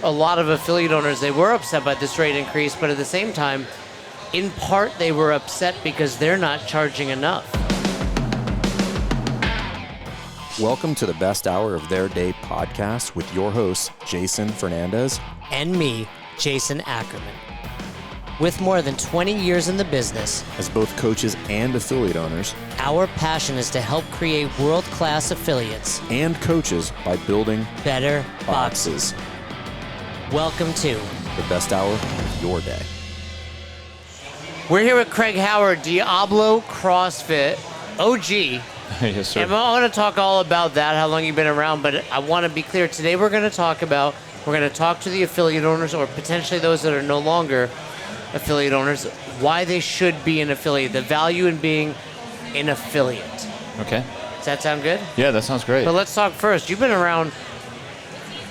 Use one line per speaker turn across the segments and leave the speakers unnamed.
a lot of affiliate owners, they were upset by this rate increase, but at the same time, in part, they were upset because they're not charging enough.
Welcome to the best hour of their day podcast with your hosts, Jason Fernandez.
And me, Jason Ackerman. With more than 20 years in the business,
as both coaches and affiliate owners,
our passion is to help create world-class affiliates
and coaches by building
better boxes. Welcome to
the best hour of your day.
We're here with Craig Howard, Diablo CrossFit OG.
Yes, sir.
And I want to talk all about that, how long you've been around, but I want to be clear. Today we're going to talk to the affiliate owners or potentially those that are no longer affiliate owners, why they should be an affiliate, the value in being an affiliate.
Okay.
Does that sound good?
Yeah, that sounds great.
But let's talk first. You've been around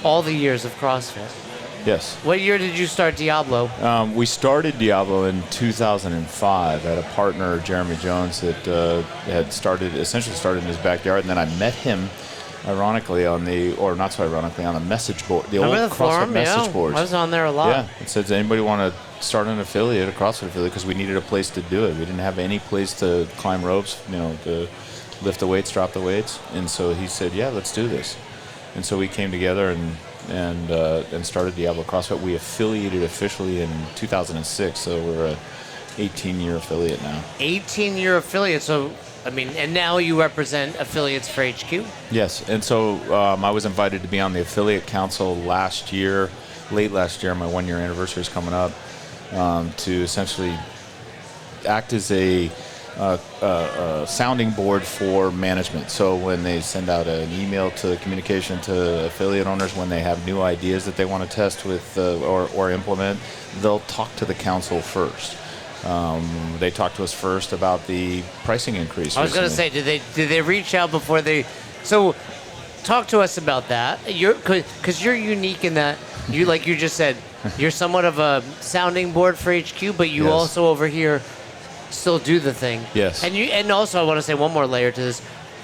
all the years of CrossFit.
Yes.
What year did you start Diablo?
We started Diablo in 2005. I had a partner, Jeremy Jones, that had essentially started in his backyard, and then I met him, ironically, on the message board, the
Remember
old
the
CrossFit
forum?
message
Yeah,
boards.
I was on there a lot.
Yeah, it said, does anybody want to start an affiliate, a CrossFit affiliate, because we needed a place to do it. We didn't have any place to climb ropes, to lift the weights, drop the weights, and so he said, yeah, let's do this. And so we came together and started Diablo CrossFit. We affiliated officially in 2006, so we're a 18-year affiliate now. 18-year
affiliate, so, and now you represent affiliates for HQ?
Yes, and so I was invited to be on the affiliate council late last year, my one-year anniversary is coming up, to essentially act as a sounding board for management. So when they send out an email to communication to affiliate owners, when they have new ideas that they want to test with or implement, they'll talk to the council first. They talked to us first about the pricing increase.
I was going to say, did they reach out before they? So, talk to us about that. Because you're unique in that you, like you just said, you're somewhat of a sounding board for HQ, but you also over here still do the thing.
Yes.
And also I want to say one more layer to this.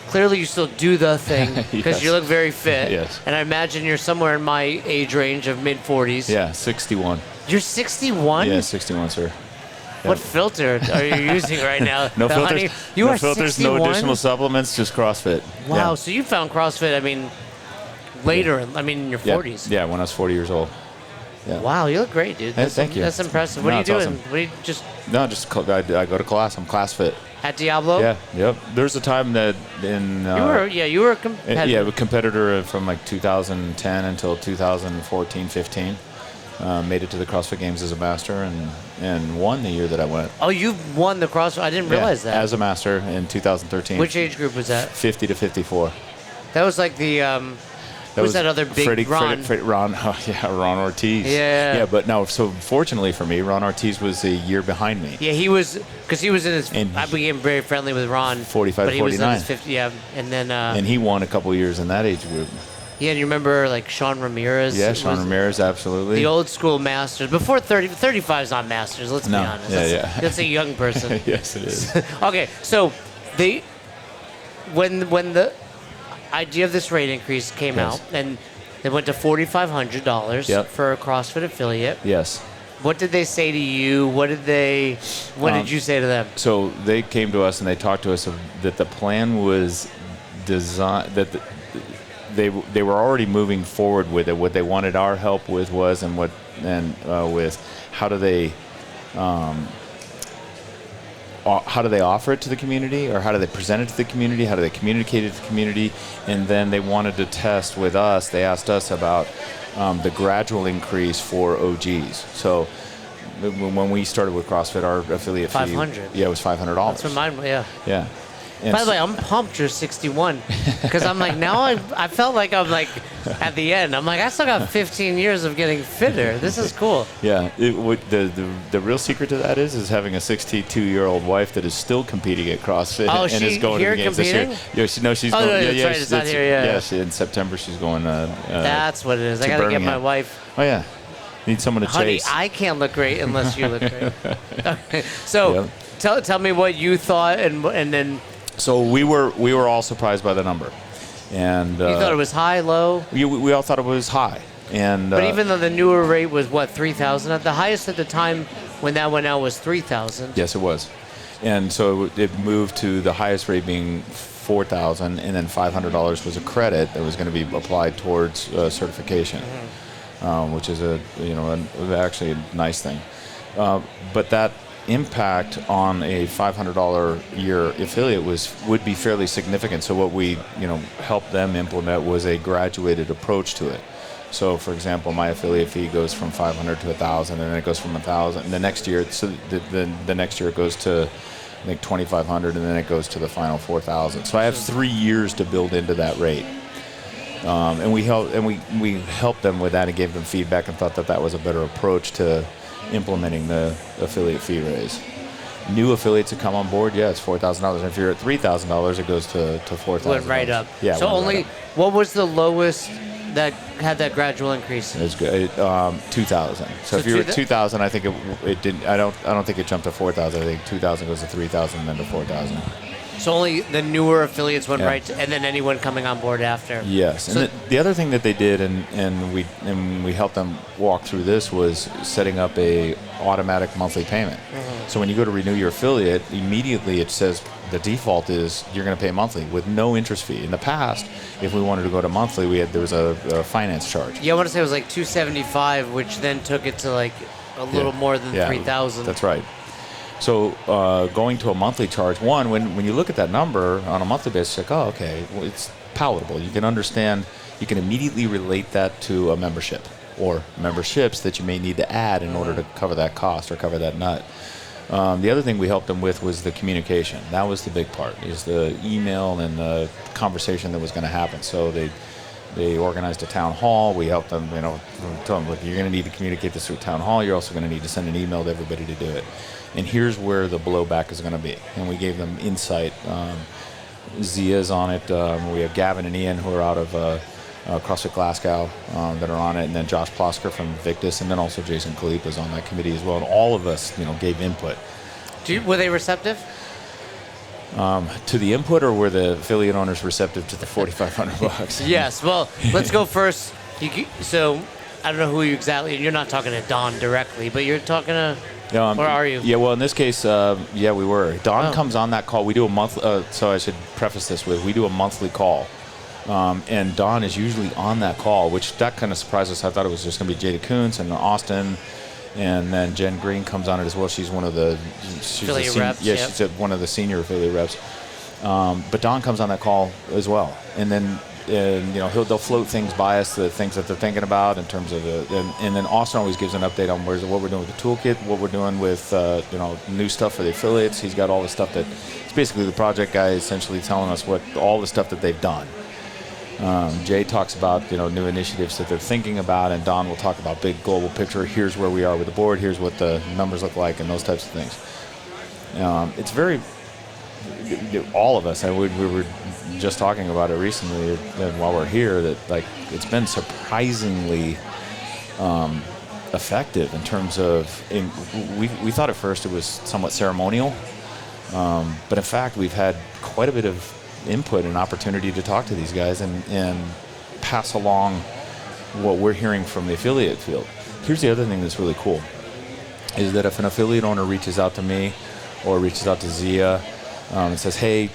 Clearly you still do the thing because
Yes.
you look very fit.
Yes.
And I imagine you're somewhere in my age range of mid-40s.
Yeah, 61.
You're 61?
Yeah, 61, sir.
What filter are you using right now?
No filters.
You
no
are
filters,
61?
no additional supplements, just CrossFit.
Wow,
Yeah.
so you found CrossFit, later, in your 40s.
Yeah, when I was 40 years old. Yeah.
Wow, you look great, dude.
Thank you.
That's impressive. What are you doing?
Awesome.
What are you just
I go to class. I'm ClassFit.
at Diablo?
Yeah, yep. There's a time that in
you were a competitor.
Yeah, a competitor from 2010 until 2014, 15. Made it to the CrossFit Games as a master and won the year that I went.
Oh, you won the CrossFit. I didn't realize that.
As a master in 2013.
Which age group was that?
50 to 54.
That was like the was that other big Ron?
Ron Ortiz.
Yeah.
Yeah, but no, so fortunately for me, Ron Ortiz was a year behind me.
Yeah, he was, because he was in his, I became very friendly with Ron.
45
but
to 49.
he was in his 50, yeah. And then...
and he won a couple years in that age group.
Yeah, and you remember Sean Ramirez?
Yeah, Sean Ramirez, absolutely.
The old school masters. Before 35 is not masters, let's be honest. That's a young person.
Yes, it is.
Okay, so when the idea of this rate increase came out, and they went to $4,500 for a CrossFit affiliate.
Yes.
What did they say to you? What did you say to them?
So they came to us and they talked to us that the plan was designed, that they were already moving forward with it. What they wanted our help with was, with how do they offer it to the community, or how do they present it to the community? How do they communicate it to the community? And then they wanted to test with us. They asked us about the gradual increase for OGs. So when we started with CrossFit, our affiliate fee,
$500.
Yeah, it was $500.
That's what mine, yeah.
Yeah. And
by the way, I'm pumped you're 61 because I'm now I felt like I'm at the end. I'm I still got 15 years of getting fitter. This is cool.
Yeah, the real secret to that is having a 62-year-old wife that is still competing at CrossFit and is going to the games
competing?
this year. She's going.
No, that's right. It's not here. Yeah.
In September she's going.
That's what it is. I got to get my wife.
Oh yeah, need someone to chase.
Honey, I can't look great unless you look great. Okay. So tell me what you thought, and then.
So we were all surprised by the number, and
you thought it was high, low.
We all thought it was high. And
But even though the newer rate was what, 3,000, the highest at the time when that went out was 3,000.
yes, it was. And so it moved to the highest rate being 4,000, and then $500 was a credit that was going to be applied towards certification, which is actually a nice thing. But that impact on a $500 year affiliate would be fairly significant. So what we helped them implement was a graduated approach to it. So, for example, my affiliate fee goes from $500 to $1,000, and then it goes from $1,000. And the next year, the next year it goes to, I think, $2,500, and then it goes to the final $4,000. So I have 3 years to build into that rate. And we helped them with that and gave them feedback and thought that was a better approach to implementing the affiliate fee raise. New affiliates that come on board, it's $4,000. If you're at $3,000, it goes to $4,000.
Went right up.
Yeah.
So what was the lowest that had that gradual increase?
It's good. 2,000. So if you're at 2,000, I think it didn't. I don't think it jumped to 4,000. I think 2,000 goes to 3,000, and then to 4,000.
So only the newer affiliates went right, and then anyone coming on board after.
Yes, and the other thing that they did, and we helped them walk through this, was setting up a automatic monthly payment. So when you go to renew your affiliate, immediately it says the default is you're going to pay monthly with no interest fee. In the past, if we wanted to go to monthly, there was a finance charge.
Yeah, I want to say it was like $275, which then took it to like a little more than 3,000.
That's right. So going to a monthly charge, when you look at that number on a monthly basis, like, oh, okay, well, it's palatable. You can understand, you can immediately relate that to a membership or memberships that you may need to add in order to cover that cost or cover that nut. The other thing we helped them with was the communication. That was the big part, is the email and the conversation that was going to happen. So they organized a town hall. We helped them, tell them, look, you're going to need to communicate this through town hall. You're also going to need to send an email to everybody to do it. And here's where the blowback is going to be. And we gave them insight. Zia's on it. We have Gavin and Ian, who are out of CrossFit Glasgow, that are on it. And then Josh Plosker from Victus. And then also Jason Kalipa is on that committee as well. And all of us, gave input.
Were they receptive?
To the input, or were the affiliate owners receptive to the $4,500?
Yes. Well, let's go first. So I don't know who you exactly. You're not talking to Don directly, but you're talking to. Or are you?
Yeah, well, in this case, we were. Don comes on that call. We do a month. So I should preface this with, we do a monthly call. And Don is usually on that call, which that kind of surprised us. I thought it was just going to be Jada Kuntz and Austin. And then Jen Green comes on it as well. She's one of the
affiliate reps.
Yeah, she's one of the senior affiliate reps. But Don comes on that call as well. And then they'll float things by us, the things that they're thinking about in terms of and then Austin always gives an update on what we're doing with the toolkit, what we're doing with new stuff for the affiliates. He's got all the stuff that it's basically the project guy essentially telling us all the stuff that they've done. Jay talks about new initiatives that they're thinking about, and Don will talk about big global picture. Here's where we are with the board. Here's what the numbers look like, and those types of things. It's very all of us. We were just talking about it recently while we're here, that it's been surprisingly effective in terms of. We thought at first it was somewhat ceremonial, but in fact we've had quite a bit of input and opportunity to talk to these guys and pass along what we're hearing from the affiliate field. Here's the other thing that's really cool, is that if an affiliate owner reaches out to me or reaches out to Zia and says, hey,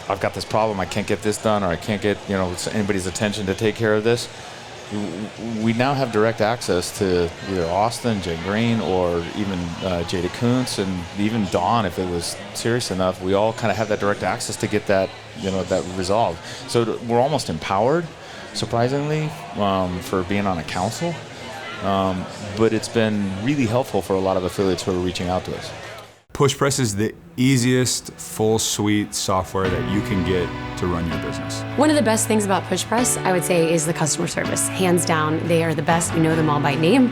I've got this problem, I can't get this done, or I can't get anybody's attention to take care of this, we now have direct access to either Austin, Jay Green, or even Jada Kuntz, and even Dawn, if it was serious enough. We all kind of have that direct access to get that that resolved. So we're almost empowered, surprisingly, for being on a council. But it's been really helpful for a lot of affiliates who are reaching out to us.
PushPress is the easiest full suite software that you can get to run your business.
One of the best things about PushPress, I would say, is the customer service. Hands down, they are the best. We know them all by name.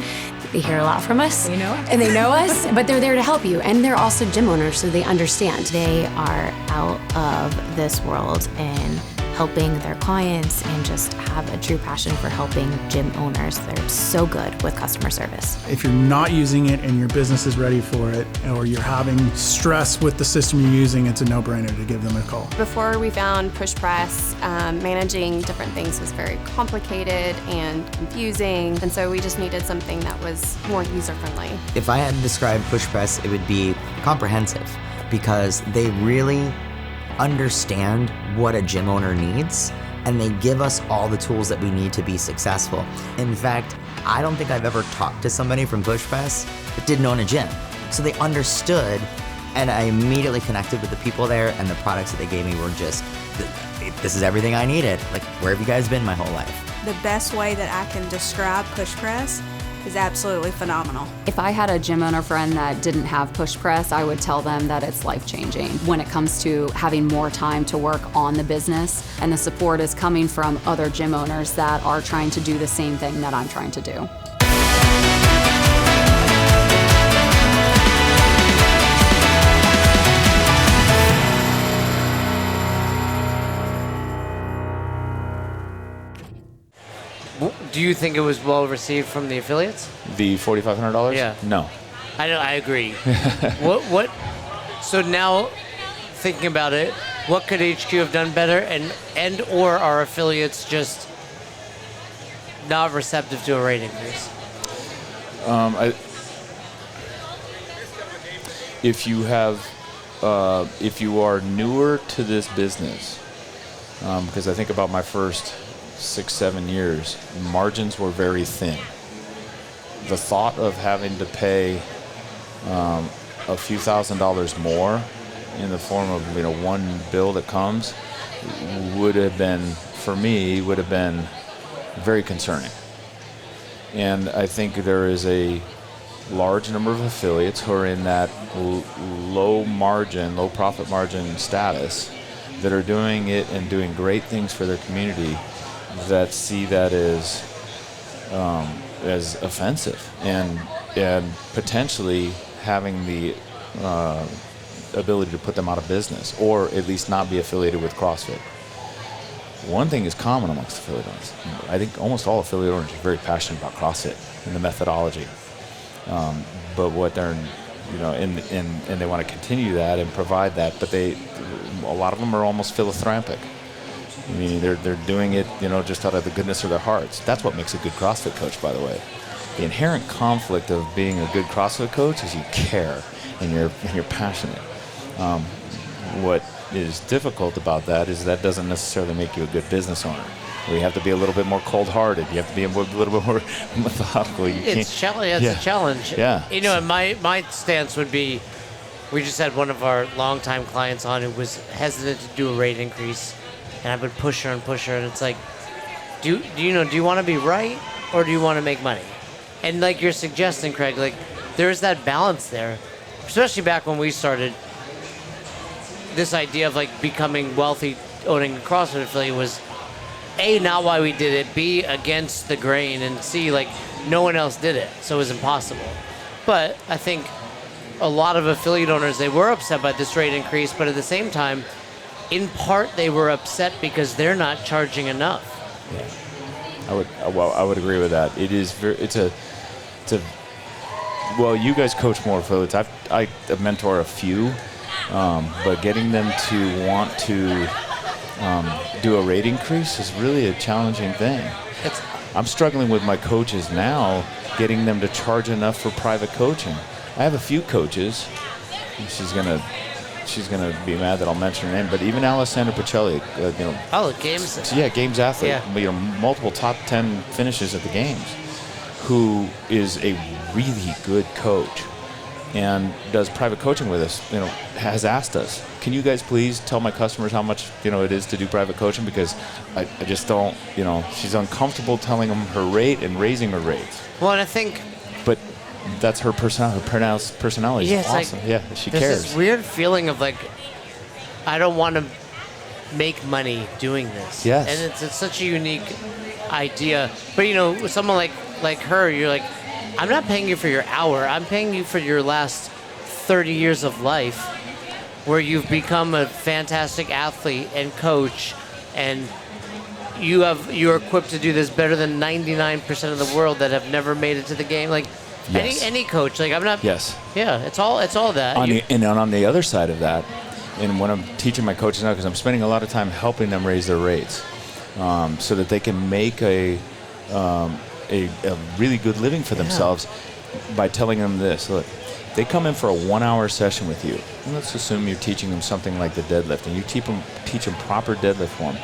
They hear a lot from us.
They know us.
And they know us, but they're there to help you. And they're also gym owners, so they understand. They are out of this world, and
helping their clients and just have a true passion for helping gym owners. They're so good with customer service.
If you're not using it and your business is ready for it, or you're having stress with the system you're using, it's a no-brainer to give them a call.
Before we found PushPress, managing different things was very complicated and confusing, and so we just needed something that was more user-friendly.
If I had to describe PushPress, it would be comprehensive, because they really understand what a gym owner needs, and they give us all the tools that we need to be successful. In fact, I don't think I've ever talked to somebody from PushPress that didn't own a gym. So they understood, and I immediately connected with the people there, and the products that they gave me were just, this is everything I needed. Like, where have you guys been my whole life?
The best way that I can describe PushPress is absolutely phenomenal.
If I had a gym owner friend that didn't have PushPress, I would tell them that it's life-changing when it comes to having more time to work on the business, and the support is coming from other gym owners that are trying to do the same thing that I'm trying to do.
Do you think it was well received from the affiliates?
The $4,500?
Yeah.
No.
I agree. What? So now, thinking about it, what could HQ have done better, and or are affiliates just not receptive to a rate increase?
If you are newer to this business, because I think about my first 6-7 years, margins were very thin. The thought of having to pay a few $1,000s more in the form of one bill that comes would have been, for me, very concerning. And I think there is a large number of affiliates who are in that low profit margin status that are doing it and doing great things for their community, that see that as offensive and potentially having the ability to put them out of business, or at least not be affiliated with CrossFit. One thing is common amongst affiliate owners. I think almost all affiliate owners are very passionate about CrossFit and the methodology. But what they're, and they want to continue that and provide that, but a lot of them are almost philanthropic. I mean, they're doing it, just out of the goodness of their hearts. That's what makes a good CrossFit coach, by the way. The inherent conflict of being a good CrossFit coach is you care and you're passionate. What is difficult about that is that doesn't necessarily make you a good business owner. You have to be a little bit more cold-hearted. You have to be a little bit more methodical.
It's a challenge.
Yeah.
And my stance would be, we just had one of our longtime clients on who was hesitant to do a rate increase, and I would push her, and it's like, do you want to be right, or do you want to make money? And like you're suggesting, Craig, like there's that balance there, especially back when we started. This idea of like becoming wealthy, owning a CrossFit affiliate was A, not why we did it, B, against the grain, and C, like no one else did it, so it was impossible. But I think a lot of affiliate owners, they were upset by this rate increase, but at the same time, in part, they were upset because they're not charging enough.
Yeah, I would agree with that. Well, you guys coach more affiliates. I mentor a few, but getting them to want to do a rate increase is really a challenging thing. I'm struggling with my coaches now, getting them to charge enough for private coaching. I have a few coaches. She's gonna be mad that I'll mention her name, but even Alessandra Pacelli,
games.
Yeah, games athlete.
Yeah.
Multiple top 10 finishes at the games, who is a really good coach and does private coaching with us. Has asked us, can you guys please tell my customers how much it is to do private coaching, because I just don't. She's uncomfortable telling them her rate and raising her rates.
Well, and I think.
But that's her personality.
Yeah,
is awesome.
Like,
she
there's
cares.
This weird feeling of like, I don't want to make money doing this.
Yes.
And it's such a unique idea. But with someone like her, you're like, I'm not paying you for your hour. I'm paying you for your last 30 years of life, where you've become a fantastic athlete and coach and you're equipped to do this better than 99% of the world that have never made it to the game. Like
Yes.
any coach, like I'm not.
Yes.
Yeah, it's all that.
And on the other side of that, and when I'm teaching my coaches now, because I'm spending a lot of time helping them raise their rates, so that they can make a really good living for themselves by telling them this. Look, they come in for a 1-hour session with you. And let's assume you're teaching them something like the deadlift, and you teach them proper deadlift form.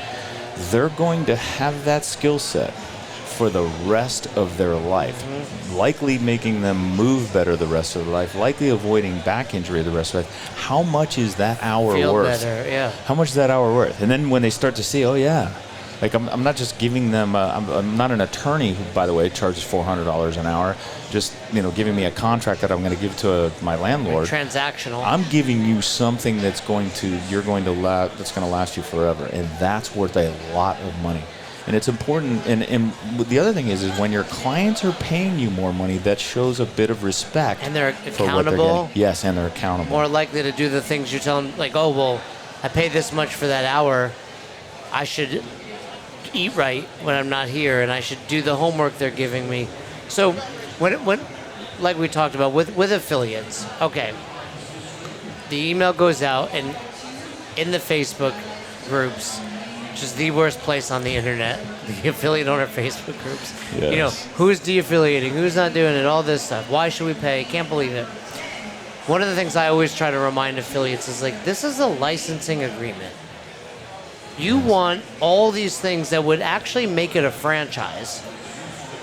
They're going to have that skill set for the rest of their life, likely making them move better the rest of their life, likely avoiding back injury the rest of their life. How much is that hour
Feel
worth?
better, yeah.
How much is that hour worth? And then when they start to see, oh yeah, like I'm not just giving them, I'm not an attorney who, by the way, charges $400 an hour, just giving me a contract that I'm going to give to my landlord.
Transactional.
I'm giving you something that's going to last you forever, and that's worth a lot of money. And it's important, and the other thing is when your clients are paying you more money, that shows a bit of respect.
And they're
for what they're
accountable.
getting. Yes, and they're accountable.
More likely to do the things you tell them, like, oh, well, I paid this much for that hour. I should eat right when I'm not here, and I should do the homework they're giving me. So when like we talked about with affiliates, okay, the email goes out, and in the Facebook groups, which is the worst place on the internet, the affiliate owner Facebook groups.
Yes.
Who's de-affiliating, who's not doing it, all this stuff. Why should we pay? Can't believe it. One of the things I always try to remind affiliates is, like, this is a licensing agreement. You want all these things that would actually make it a franchise,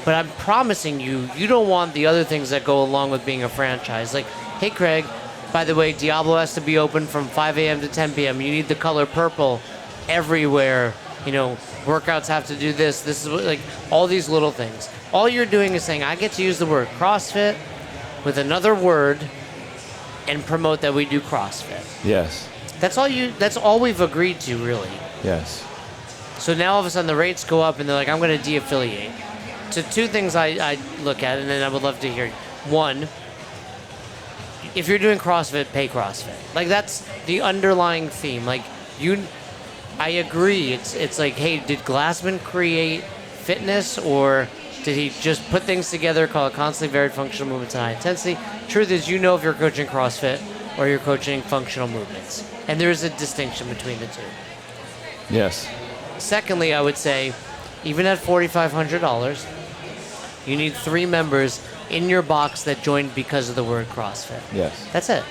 but I'm promising you, you don't want the other things that go along with being a franchise. Like, hey, Craig, by the way, Diablo has to be open from 5 a.m. to 10 p.m. You need the color purple everywhere. Workouts have to do this. This is like all these little things. All you're doing is saying, I get to use the word CrossFit with another word and promote that we do CrossFit.
Yes.
That's all we've agreed to, really.
Yes.
So now all of a sudden the rates go up, and they're like, I'm going to de-affiliate. So two things I look at, and then I would love to hear. One, if you're doing CrossFit, pay CrossFit. Like, that's the underlying theme. Like, I agree. It's like, hey, did Glassman create fitness, or did he just put things together, call it constantly varied functional movements and high intensity? Truth is, if you're coaching CrossFit or you're coaching functional movements. And there is a distinction between the two.
Yes.
Secondly, I would say, even at $4,500, you need 3 members in your box that joined because of the word CrossFit.
Yes.
That's it.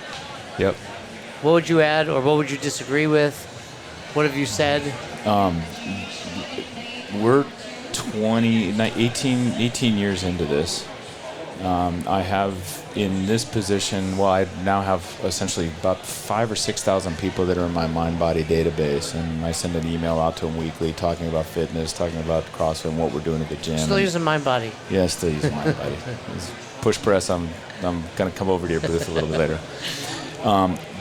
Yep.
What would you add, or what would you disagree with? What have you said?
We're 18 years into this. I have in this position, I now have essentially about 5,000 or 6,000 people that are in my mind-body database, and I send an email out to them weekly talking about fitness, talking about CrossFit and what we're doing at the gym.
Still using MindBody.
Yeah, still using MindBody. PushPress, I'm going to come over to your booth a little bit later.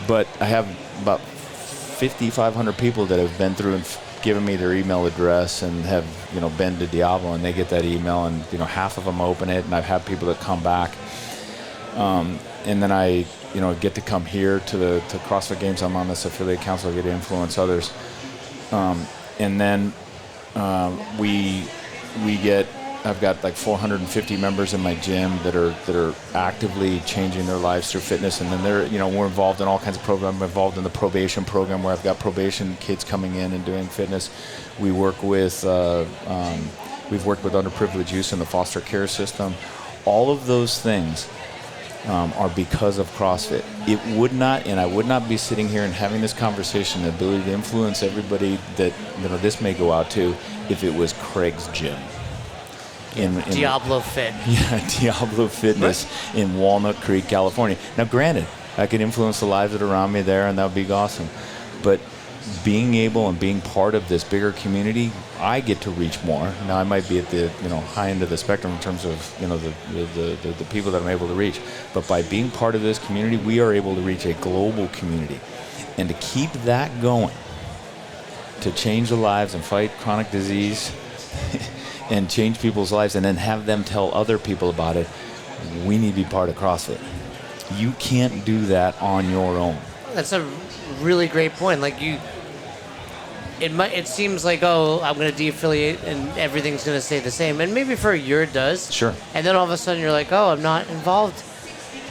But I have about 5,500 people that have been through and given me their email address and have been to Diablo, and they get that email, and half of them open it, and I've had people that come back, and then I get to come here to CrossFit Games. I'm on this affiliate council. I get to influence others, and then I've got like 450 members in my gym that are actively changing their lives through fitness, and then we're involved in all kinds of programs. I'm involved in the probation program where I've got probation kids coming in and doing fitness. We work with we've worked with underprivileged youth in the foster care system. All of those things are because of CrossFit. It would not, and I would not be sitting here and having this conversation, the ability to influence everybody that this may go out to, if it was Craig's gym. In
Diablo Fit.
Yeah, Diablo Fitness in Walnut Creek, California. Now, granted, I could influence the lives that are around me there, and that would be awesome. But being able and being part of this bigger community, I get to reach more. Now, I might be at the high end of the spectrum in terms of the people that I'm able to reach. But by being part of this community, we are able to reach a global community, and to keep that going, to change the lives and fight chronic disease. And change people's lives, and then have them tell other people about it, we need to be part of CrossFit. You can't do that on your own.
That's a really great point. Like, it seems like, oh, I'm going to de-affiliate and everything's going to stay the same. And maybe for a year it does.
Sure.
And then all of a sudden you're like, oh, I'm not involved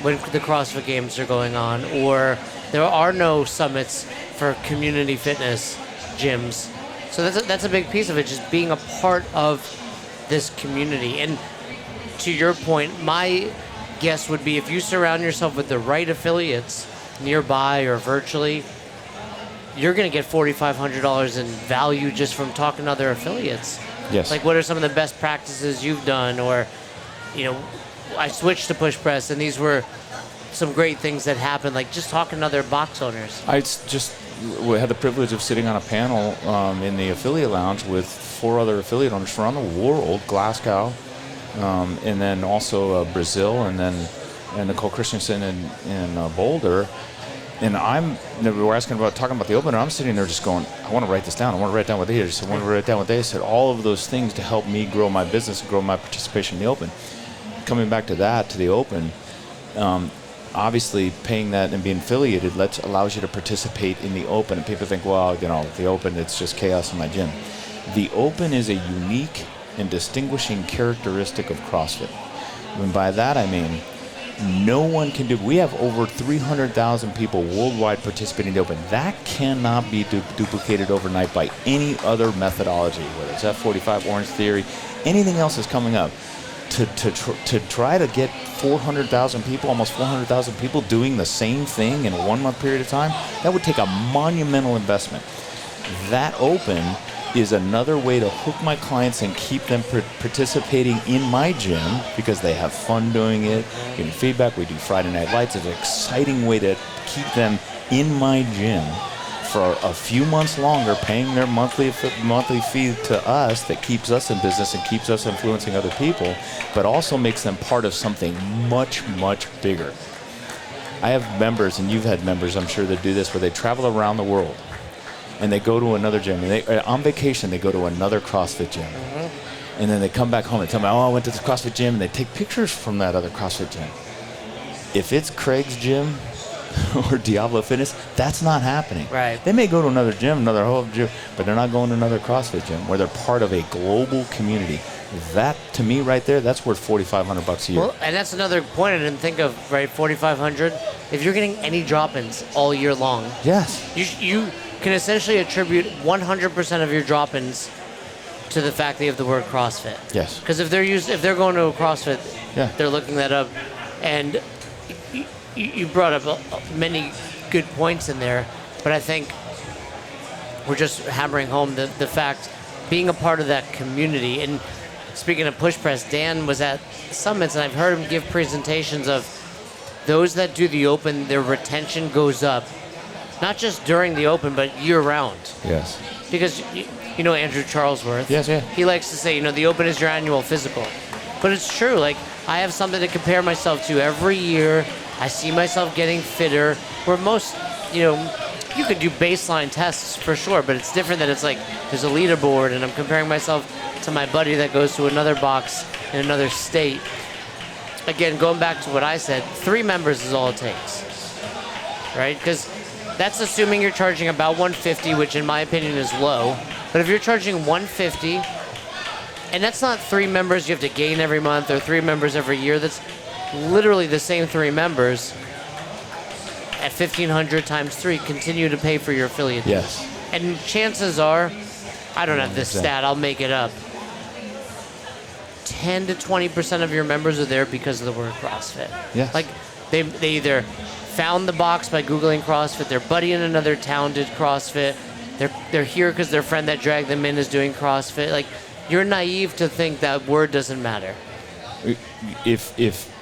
when the CrossFit Games are going on, or there are no summits for community fitness gyms. So that's a big piece of it, just being a part of this community. And to your point, my guess would be if you surround yourself with the right affiliates nearby or virtually, you're going to get $4,500 in value just from talking to other affiliates.
Yes.
Like, what are some of the best practices you've done? Or, I switched to PushPress, and these were some great things that happened, like just talking to other box owners.
We had the privilege of sitting on a panel in the affiliate lounge with 4 other affiliate owners from around the world, Glasgow, and then also Brazil, and then Nicole Christensen in Boulder. And we were talking about the open, and I'm sitting there just going, I want to write this down. I want to write down what they did. I want to write down what they said. All of those things to help me grow my business and grow my participation in the open. Coming back to the open, obviously paying that and being affiliated allows you to participate in the open. And people think, well, the open, it's just chaos in my gym. The open is a unique and distinguishing characteristic of CrossFit. And by that I mean, no one can do. We have over 300,000 people worldwide participating in the open. That cannot be duplicated overnight by any other methodology, whether it's F45, Orange Theory, anything else is coming up. To try to get 400,000 people, almost 400,000 people doing the same thing in a 1 month period of time, that would take a monumental investment. That open is another way to hook my clients and keep them participating in my gym because they have fun doing it, getting feedback. We do Friday Night Lights. It's an exciting way to keep them in my gym for a few months longer, paying their monthly fee to us that keeps us in business and keeps us influencing other people, but also makes them part of something much, much bigger. I have members, and you've had members, I'm sure, that do this, where they travel around the world and they go to another gym. And on vacation, they go to another CrossFit gym. Mm-hmm. And then they come back home and tell me, I went to this CrossFit gym, and they take pictures from that other CrossFit gym. If it's Craig's gym or Diablo Fitness, that's not happening.
Right.
They may go to another gym, another whole gym, but they're not going to another CrossFit gym where they're part of a global community. That, to me, right there, that's worth $4,500 a year.
Well, and that's another point I didn't think of, right? $4,500. If you're getting any drop-ins all year long,
yes,
you can essentially attribute 100% of your drop-ins to the fact that you have the word CrossFit.
Yes.
Because if they're going to a CrossFit, they're looking that up, and you brought up many good points in there, but I think we're just hammering home the fact being a part of that community. And speaking of PushPress, Dan was at summits, and I've heard him give presentations of those that do the open, their retention goes up, not just during the open, but year-round.
Yes.
Because you know Andrew Charlesworth.
Yes, yeah.
He likes to say, the open is your annual physical. But it's true. Like, I have something to compare myself to every year. I see myself getting fitter. Where most, you could do baseline tests for sure, but it's different that it's like there's a leaderboard and I'm comparing myself to my buddy that goes to another box in another state. Again, going back to what I said, 3 members is all it takes, right? Because that's assuming you're charging about $150, which in my opinion is low. But if you're charging $150, and that's not 3 members you have to gain every month or 3 members every year, that's literally the same 3 members at $1,500 times 3 continue to pay for your affiliate.
Yes.
And chances are, I don't have this stat, I'll make it up, 10 to 20% of your members are there because of the word CrossFit.
Yes.
Like, they either found the box by Googling CrossFit, their buddy in another town did CrossFit, they're here because their friend that dragged them in is doing CrossFit. Like, you're naive to think that word doesn't matter.
If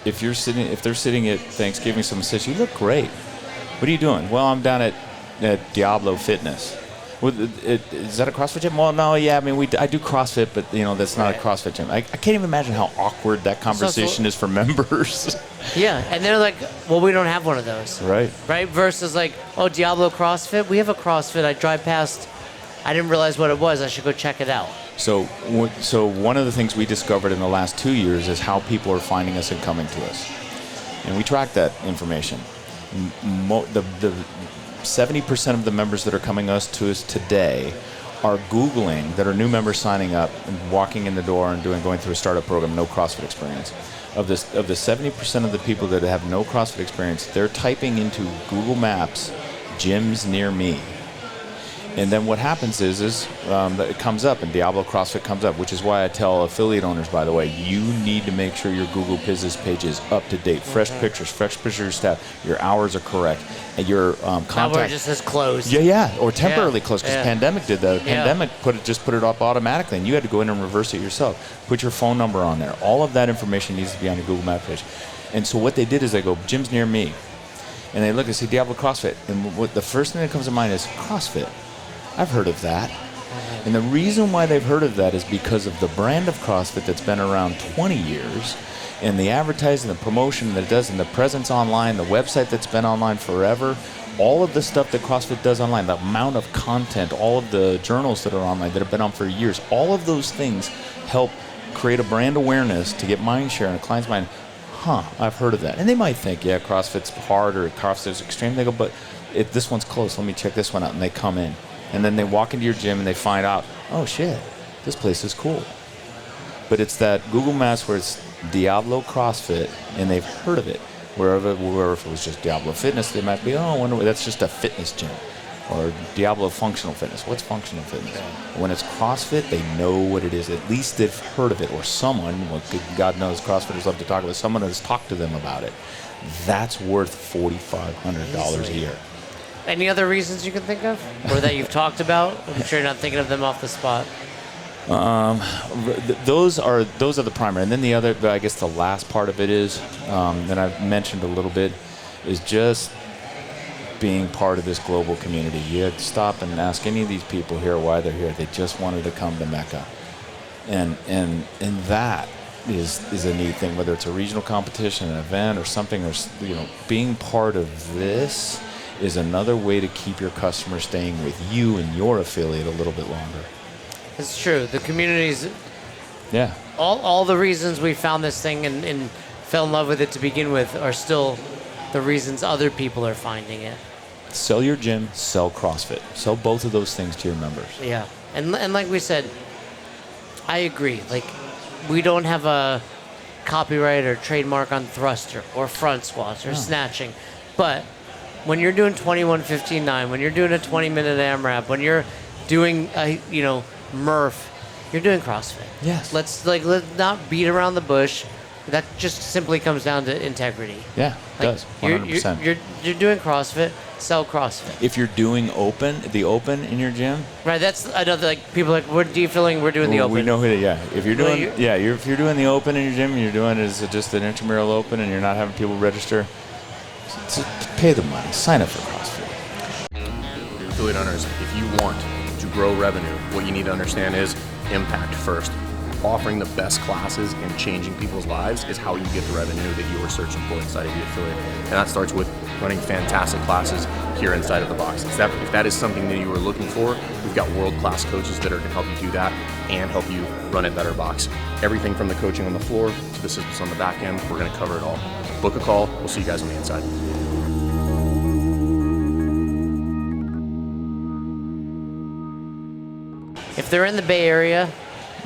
they're sitting at Thanksgiving, someone says, "You look great. What are you doing?" "Well, I'm down at Diablo Fitness." "Well, is that a CrossFit gym?" "Well, no, yeah. I mean, I do CrossFit, but that's not a CrossFit gym." I can't even imagine how awkward that conversation is for members.
Yeah, and they're like, "Well, we don't have one of those."
Right.
Right. Versus like, "Oh, Diablo CrossFit. We have a CrossFit. I drive past. I didn't realize what it was. I should go check it out."
So one of the things we discovered in the last 2 years is how people are finding us and coming to us, and we track that information. The 70% of the members that are coming to us today are Googling, that are new members signing up and walking in the door and going through a startup program, no CrossFit experience. Of the 70% of the people that have no CrossFit experience, they're typing into Google Maps, gyms near me. And then what happens is it comes up, and Diablo CrossFit comes up, which is why I tell affiliate owners, by the way, you need to make sure your Google Business page is up to date, fresh pictures of your staff, your hours are correct, and your contact.
Now where it just says closed.
Yeah, or temporarily closed, because
Yeah.
pandemic did that.
Yeah.
Pandemic put it up automatically, and you had to go in and reverse it yourself. Put your phone number on there. All of that information needs to be on your Google Maps page. And so what they did is they go, gyms near me, and they look and see Diablo CrossFit, and what the first thing that comes to mind is CrossFit. I've heard of that. And the reason why they've heard of that is because of the brand of CrossFit that's been around 20 years, and the advertising, the promotion that it does, and the presence online, the website that's been online forever, all of the stuff that CrossFit does online, the amount of content, all of the journals that are online that have been on for years, all of those things help create a brand awareness to get mind share in a client's mind. I've heard of that. And they might think, yeah, CrossFit's hard or CrossFit's extreme. They go, but this one's close. Let me check this one out. And they come in. And then they walk into your gym and they find out, oh shit, this place is cool. But it's that Google Maps where it's Diablo CrossFit, and they've heard of it. Wherever if it was just Diablo Fitness, they might be, oh, I wonder, that's just a fitness gym. Or Diablo Functional Fitness. What's Functional Fitness? When it's CrossFit, they know what it is. At least they've heard of it. Or someone, well, God knows CrossFitters love to talk about it, someone has talked to them about it. That's worth $4,500 a year.
Any other reasons you can think of, or that you've talked about? I'm sure you're not thinking of them off the spot.
Those are the primary, and then the other, I guess the last part of it is, that I've mentioned a little bit, is just being part of this global community. You had to stop and ask any of these people here why they're here. They just wanted to come to Mecca, and that is a neat thing. Whether it's a regional competition, an event, or something, or being part of this is another way to keep your customers staying with you and your affiliate a little bit longer.
It's true. The communities,
yeah.
All the reasons we found this thing and fell in love with it to begin with are still the reasons other people are finding it.
Sell your gym, sell CrossFit. Sell both of those things to your members.
Yeah. And like we said, I agree. Like, we don't have a copyright or trademark on thruster or front squats or snatching. But when you're doing 21-15-9, when you're doing a 20-minute AMRAP, when you're doing a, Murph, you're doing CrossFit.
Yes.
Let's not beat around the bush. That just simply comes down to integrity.
Yeah, it does. 100%.
You're doing CrossFit. Sell CrossFit.
If you're doing the open in your gym,
right? That's another, like, people are like, we're defilling, we're doing the open.
We know who. If you're doing, if you're doing the open in your gym, and you're doing it as just an intramural open, and you're not having people register, pay the money. Sign up for CrossFit.
Affiliate owners, if you want to grow revenue, what you need to understand is impact first. Offering the best classes and changing people's lives is how you get the revenue that you are searching for inside of the affiliate. And that starts with running fantastic classes here inside of the box. If that is something that you are looking for, we've got world-class coaches that are going to help you do that and help you run a better box. Everything from the coaching on the floor to the systems on the back end, we're going to cover it all. Book a call. We'll see you guys on the inside.
If they're in the Bay Area.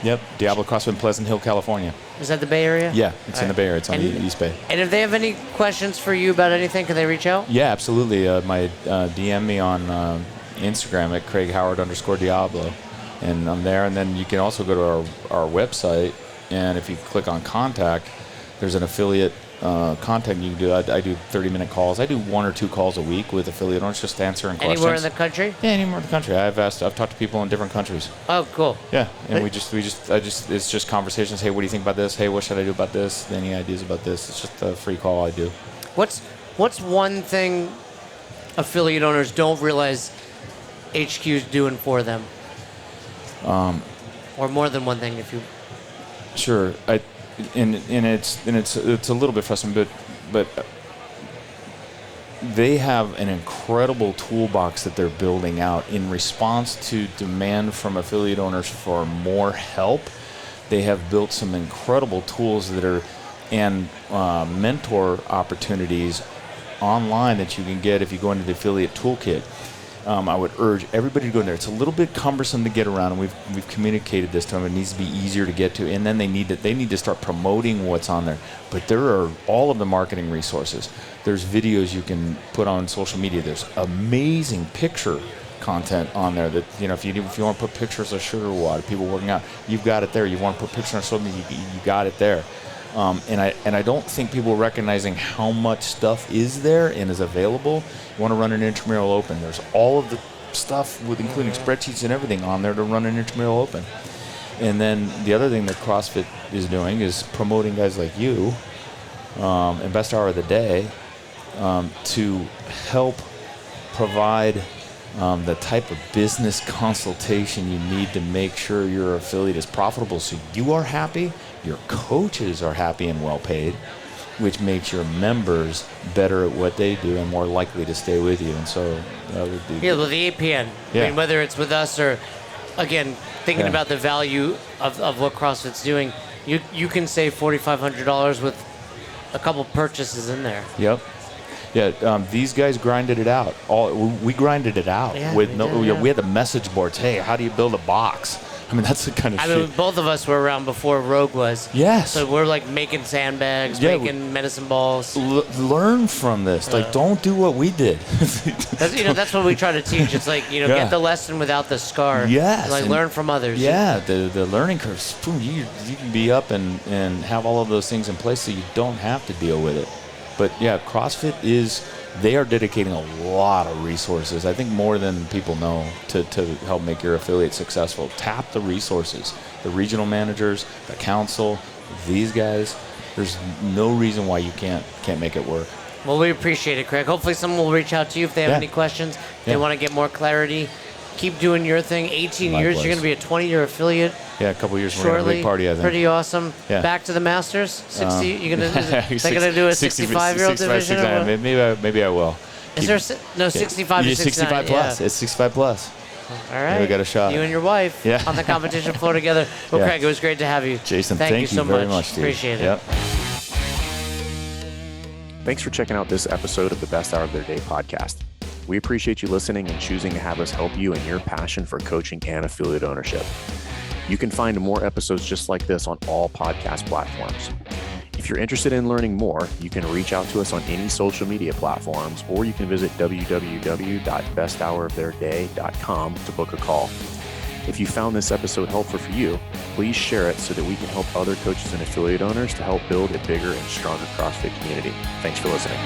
Yep, Diablo CrossFit in Pleasant Hill, California.
Is that the Bay Area?
Yeah, it's in the Bay Area. It's on the East Bay.
And if they have any questions for you about anything, can they reach out?
Yeah, absolutely. DM me on Instagram at Craig_Howard_Diablo, and I'm there. And then you can also go to our website, and if you click on contact, there's an affiliate contact you can do. I do 30-minute calls. I do 1 or 2 calls a week with affiliate owners, just answering questions.
Anywhere in the country?
Yeah, anywhere in the country. I've talked to people in different countries.
Oh, cool.
Yeah, and it's just conversations. Hey, what do you think about this? Hey, what should I do about this? Any ideas about this? It's just a free call I do.
What's one thing affiliate owners don't realize HQ is doing for them? Or more than one thing, if you.
Sure. And it's a little bit frustrating, but they have an incredible toolbox that they're building out in response to demand from affiliate owners for more help. They have built some incredible tools and mentor opportunities online that you can get if you go into the affiliate toolkit. I would urge everybody to go in there. It's a little bit cumbersome to get around, and we've communicated this to them. It needs to be easier to get to, and then they need to start promoting what's on there. But there are all of the marketing resources. There's videos you can put on social media. There's amazing picture content on there that, if you want to put pictures of sugar water, people working out, you've got it there. You want to put pictures on social media, you got it there. And I don't think people are recognizing how much stuff is there and is available. You want to run an intramural open. There's all of the stuff with including spreadsheets and everything on there to run an intramural open. And then the other thing that CrossFit is doing is promoting guys like you and Best Hour of the Day to help provide the type of business consultation you need to make sure your affiliate is profitable, so you are happy, your coaches are happy and well paid, which makes your members better at what they do and more likely to stay with you. And so that would be
well, the APN.
Yeah.
I mean, whether it's with us or, again, thinking about the value of what CrossFit's doing, you can save $4,500 with a couple purchases in there.
Yep. Yeah, these guys grinded it out. We grinded it out.
Yeah,
with
we
had the message boards. Hey, how do you build a box? I mean, that's the kind of shit.
I mean, both of us were around before Rogue was.
Yes.
So we're like making sandbags, making medicine balls.
Learn from this. Like, don't do what we did.
That's what we try to teach. It's like, get the lesson without the scar.
Yes.
Like, learn from others.
Yeah, the learning curve. Boom, you can be up and have all of those things in place so you don't have to deal with it. But yeah, CrossFit they are dedicating a lot of resources, I think more than people know, to help make your affiliate successful. Tap the resources, the regional managers, the council, these guys. There's no reason why you can't make it work.
Well, we appreciate it, Craig. Hopefully someone will reach out to you if they have any questions, if they want to get more clarity. Keep doing your thing. 18 years, you're going to be a 20-year affiliate.
Yeah, a couple years
shortly.
We're going to have a big party, I think.
Pretty awesome.
Yeah.
Back to the Masters. 60. You're going to do a 65-year-old division?
69. Maybe I will.
Is there 65 to 69?
65 plus. Yeah. It's 65 plus.
All right.
We got a shot.
You and your wife on the competition floor together. Well, Craig, it was great to have you.
Jason,
thank you so
very much, dude.
Appreciate it.
Yep.
Thanks for checking out this episode of the Best Hour of Their Day podcast. We appreciate you listening and choosing to have us help you in your passion for coaching and affiliate ownership. You can find more episodes just like this on all podcast platforms. If you're interested in learning more, you can reach out to us on any social media platforms, or you can visit www.besthouroftheirday.com to book a call. If you found this episode helpful for you, please share it so that we can help other coaches and affiliate owners to help build a bigger and stronger CrossFit community. Thanks for listening.